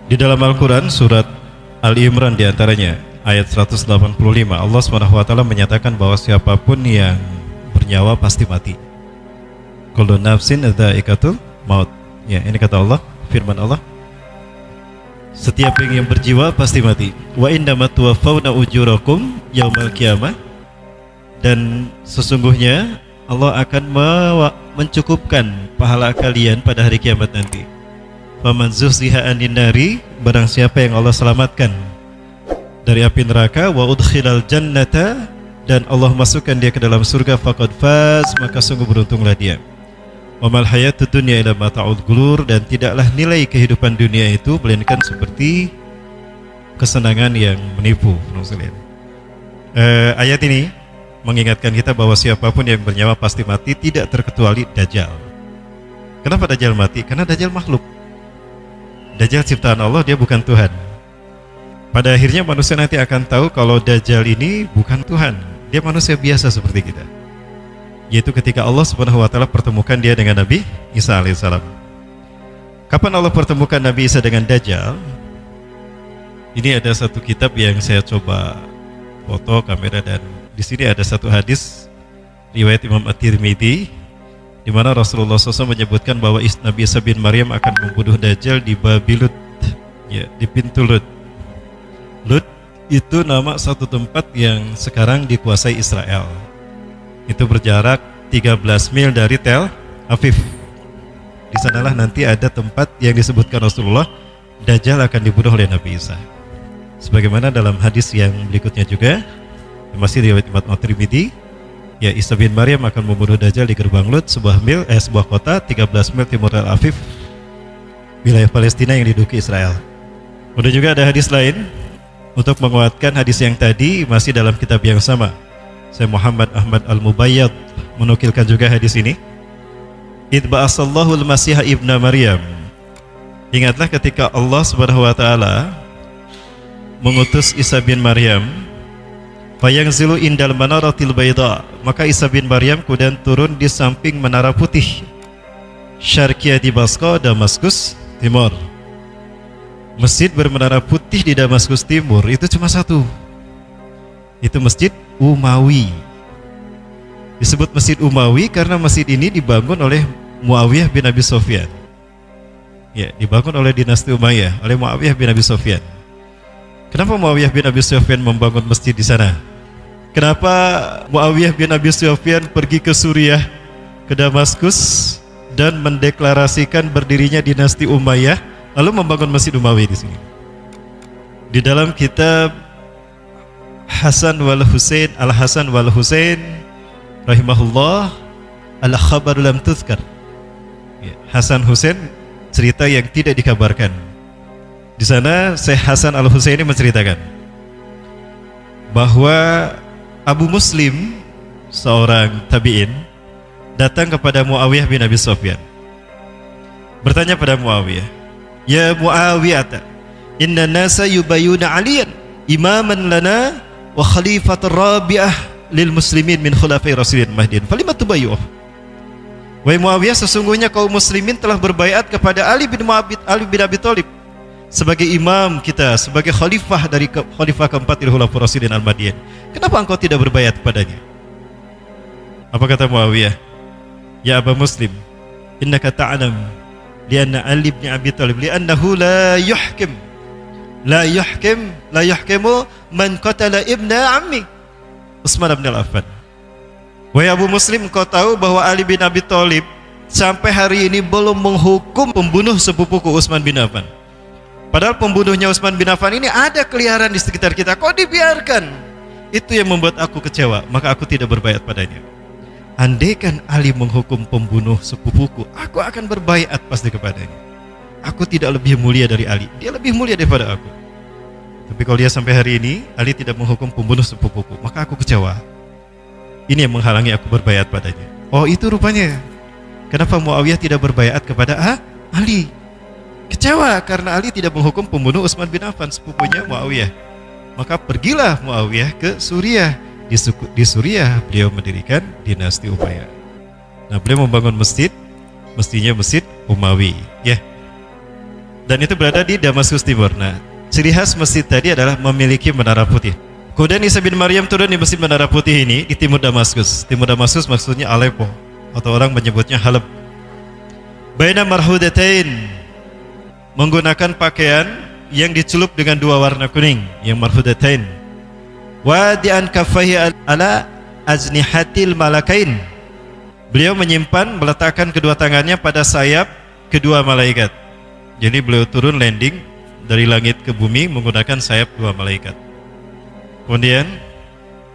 Di dalam Al-Quran surat Ali Imran diantaranya ayat 185 Allah SWT menyatakan bahwa siapapun yang bernyawa pasti mati. Kullu nafsin dha'iqatul maut. Ya, ini kata Allah, firman Allah. Setiap yang berjiwa pasti mati. Wa innama tuwaffawna ujurakum yaumal qiyamah. Dan sesungguhnya Allah akan mencukupkan pahala kalian pada hari kiamat nanti. Faman zuhziha 'anil nari, barang siapa yang Allah selamatkan dari api neraka, wa udkhilal jannata, dan Allah masukkan dia ke dalam surga, faqad faz, maka sungguh beruntunglah dia. Wa mal hayatud dunya illa mata'ul ghurur, dan tidaklah nilai kehidupan dunia itu melainkan seperti kesenangan yang menipu. Ayat ini mengingatkan kita bahwa siapapun yang bernyawa pasti mati, tidak terkecuali Dajjal. Kenapa Dajjal mati? Karena Dajjal makhluk. Dajjal ciptaan Allah, dia bukan Tuhan. Pada akhirnya manusia nanti akan tahu kalau Dajjal ini bukan Tuhan, dia manusia biasa seperti kita. Yaitu ketika Allah Subhanahu wa taala pertemukan dia dengan Nabi Isa alaihissalam. Kapan Allah pertemukan Nabi Isa dengan Dajjal? Ini ada satu kitab yang saya coba foto kamera, dan di sini ada satu hadis riwayat Imam At-Tirmidzi di mana Rasulullah SAW menyebutkan bahwa Nabi Isa bin Maryam akan membunuh Dajjal di Babi Lut, ya, di pintu Lut. Lut itu nama satu tempat yang sekarang dikuasai Israel. Itu berjarak 13 mil dari Tel Aviv. Di sanalah nanti ada tempat yang disebutkan Rasulullah Dajjal akan dibunuh oleh Nabi Isa. Sebagaimana dalam hadis yang berikutnya juga masih riwayat Imam At-Tirmidzi, ya, Isa bin Maryam akan membunuh Dajjal di gerbang Lut, sebuah kota 13 mil timur Tel Aviv, wilayah Palestina yang diduduki Israel. Kemudian juga ada hadis lain untuk menguatkan hadis yang tadi, masih dalam kitab yang sama. Saya Muhammad Ahmad Al-Mubayyad menukilkan juga hadis ini. Idh ba'asallahu al-Masih ibna Maryam. Ingatlah ketika Allah Subhanahu wa taala mengutus Isa bin Maryam, fayangzilu indal manaratil bayda, maka Isa bin Maryam kemudian turun di samping menara putih, syarqiyah Damaskus, Damaskus Timur. Masjid bermenara putih di Damaskus Timur itu cuma satu. Itu Masjid Umawi. Disebut Masjid Umawi karena masjid ini dibangun oleh Muawiyah bin Abi Sufyan. Ya, dibangun oleh dinasti Umayyah, oleh Muawiyah bin Abi Sufyan. Kenapa Muawiyah bin Abi Sufyan membangun masjid di sana? Kenapa Muawiyah bin Abi Sufyan pergi ke Suriah, ke Damaskus, dan mendeklarasikan berdirinya dinasti Umayyah, lalu membangun Masjid Umawi di sini? Di dalam kitab Hasan wal Husain, Al-Hasan wal Husain rahimahullah, Al-Khabar lam tuzkar. Hasan Husain, cerita yang tidak dikabarkan. Di sana Syekh Hasan Al-Husaini menceritakan bahwa Abu Muslim, seorang tabi'in, datang kepada Muawiyah bin Abi Sufyan, bertanya pada Muawiyah, "Ya Muawiyah, inna nasa yubayyuna Aliyan imaman lana wa khalifatur rabi'ah lil muslimin min khulafai rasulin mahdin, falima tubayyuh?" Wahai Muawiyah, sesungguhnya kaum muslimin telah berbaiat kepada Ali bin Abi Thalib sebagai imam kita, sebagai khalifah dari khalifah keempat dari khulafai rasulin al-Mahdiyyin. Kenapa engkau tidak berbaiat kepadanya? Apa kata Muawiyah? Ya Aba Muslim, innaka ta'lam lianna Ali bin Abi Thalib liannahu la yuhkimu man qatala ibna ammi Utsman bin Affan. Wahai Abu Muslim, engkau tahu bahwa Ali bin Abi Thalib sampai hari ini belum menghukum pembunuh sepupuku Utsman bin Affan. Padahal pembunuhnya Utsman bin Affan ini ada keliaran di sekitar kita, kok dibiarkan? Itu yang membuat aku kecewa, maka aku tidak berbaiat padanya. Andaikan Ali menghukum pembunuh sepupuku, aku akan berbaiat pasti kepadanya. Aku tidak lebih mulia dari Ali, dia lebih mulia daripada aku. Tapi kalau dia sampai hari ini Ali tidak menghukum pembunuh sepupuku, maka aku kecewa. Ini yang menghalangi aku berbaiat padanya. Oh, itu rupanya kenapa Muawiyah tidak berbaiat kepada Ali. Kecewa karena Ali tidak menghukum pembunuh Utsman bin Affan, sepupunya Muawiyah. Maka pergilah Muawiyah ke Suriah. Di Suriah beliau mendirikan dinasti Umayyah. Nah, beliau membangun masjid, mestinya Masjid Umawi, ya. dan itu berada di Damaskus Timur. Nah, ciri khas masjid tadi adalah memiliki menara putih. Kemudian Isa bin Maryam turun di Masjid Menara Putih ini di timur Damaskus. Timur Damaskus maksudnya Aleppo, atau orang menyebutnya Halab. Baina marhudatain, menggunakan pakaian yang dicelup dengan dua warna kuning, yang marhudatain. Wadi'an kaffaihi ala aznihatil malakain. Beliau menyimpan, meletakkan kedua tangannya pada sayap kedua malaikat. Jadi beliau turun landing dari langit ke bumi menggunakan sayap dua malaikat. Kemudian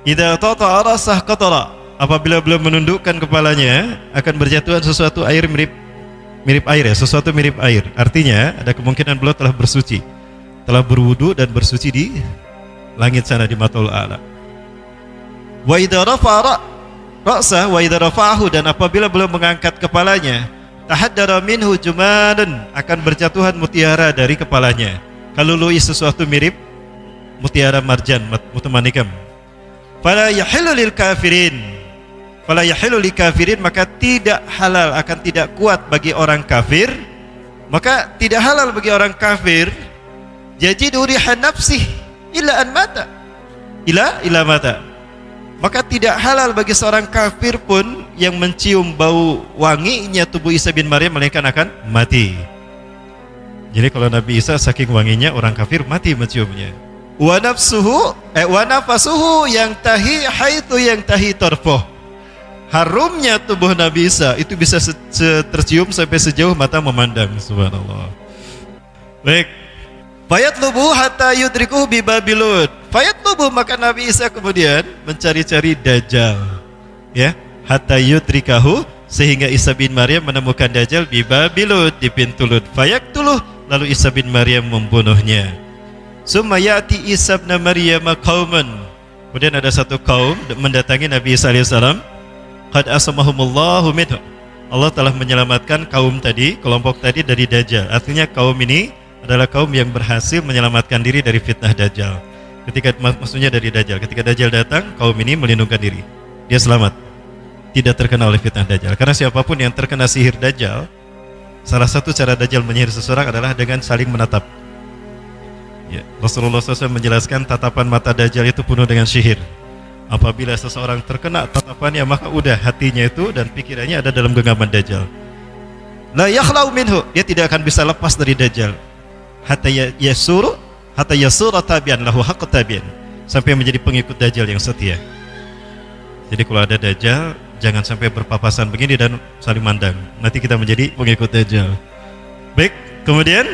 idza tata'a rasah qatara, apabila beliau menundukkan kepalanya akan berjatuhan sesuatu air mirip air ya, sesuatu mirip air. Artinya ada kemungkinan beliau telah bersuci, telah berwudu dan bersuci di langit sana di Matul A'la. Wa idza rafa'a ra'sah wa idza rafa'ahu, dan apabila beliau mengangkat kepalanya, tahaddara minhu jumadan, akan berjatuhan mutiara dari kepalanya. Kalau lui sesuatu mirip mutiara marjan mutamanikam. Fala yahillu lil kafirin, fala yahillu lil kafirin, maka tidak halal, akan tidak kuat bagi orang kafir, maka tidak halal bagi orang kafir yajidu rihan nafsih illa an mata, ila mata, maka tidak halal bagi seorang kafir pun yang mencium bau wanginya tubuh Isa bin Maryam melainkan akan mati. Jadi kalau Nabi Isa saking wanginya, orang kafir mati menciumnya. Wa nafsuhu wa nafasuhu yang tahi haitsu yang tahi tarfuh, harumnya tubuh Nabi Isa itu bisa tercium sampai sejauh mata memandang. Subhanallah. Baik. Fayatlubu hatta yudrikuhu bi Babilud. Fayatlubu, maka Nabi Isa kemudian mencari-cari Dajjal, ya, hatta yudrikahu, sehingga Isa bin Maryam menemukan Dajjal di Babilud, di pintu Lud. Fayaktuluh, lalu Isa bin Maryam membunuhnya. Summa ya'ti Isa bin Maryam qauman, kemudian ada satu kaum mendatangi Nabi Isa alaihissalam. Qad asamahumullahu minhu, Allah telah menyelamatkan kaum tadi, kelompok tadi dari Dajjal. Artinya kaum ini adalah kaum yang berhasil menyelamatkan diri dari fitnah Dajjal. Maksudnya dari Dajjal, ketika Dajjal datang, kaum ini melindungkan diri, dia selamat, tidak terkena oleh fitnah Dajjal. Karena siapapun yang terkena sihir Dajjal, salah satu cara Dajjal menyihir seseorang adalah dengan saling menatap, ya. Rasulullah SAW menjelaskan tatapan mata Dajjal itu penuh dengan sihir. Apabila seseorang terkena tatapannya, maka udah hatinya itu dan pikirannya ada dalam genggaman Dajjal. La yakhlau minhu, dia tidak akan bisa lepas dari Dajjal. Hatta yasura tabian lahu haqq tabian, sampai menjadi pengikut Dajjal yang setia. Jadi kalau ada Dajjal, jangan sampai berpapasan begini dan saling mandang, nanti kita menjadi pengikut Dajjal. Baik, kemudian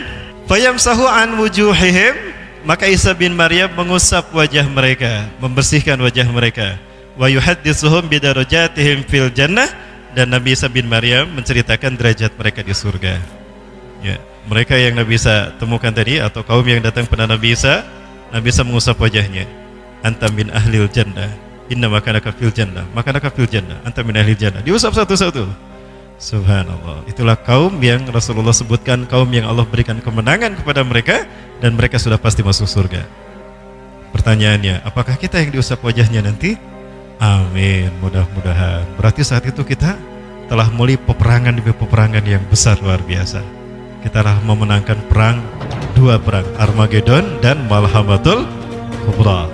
fayamsahu an wujuhihim, maka Isa bin Maryam mengusap wajah mereka, membersihkan wajah mereka. Wa yuhadditsuhum bidarajatihim fil jannah, dan Nabi Isa bin Maryam menceritakan derajat mereka di surga. Ya, mereka yang Nabi Isa temukan tadi, atau kaum yang datang pada Nabi Isa mengusap wajahnya. Anta min ahlil jannah, inna makanaka fil jannah, makanaka fil jannah, anta min ahlil jannah. Diusap satu-satu. Subhanallah. Itulah kaum yang Rasulullah sebutkan, kaum yang Allah berikan kemenangan kepada mereka dan mereka sudah pasti masuk surga. Pertanyaannya, apakah kita yang diusap wajahnya nanti? Amin, mudah-mudahan. Berarti saat itu kita telah mulai peperangan demi peperangan yang besar, luar biasa. Kita telah memenangkan dua perang, Armageddon dan Malhamatul Kubra.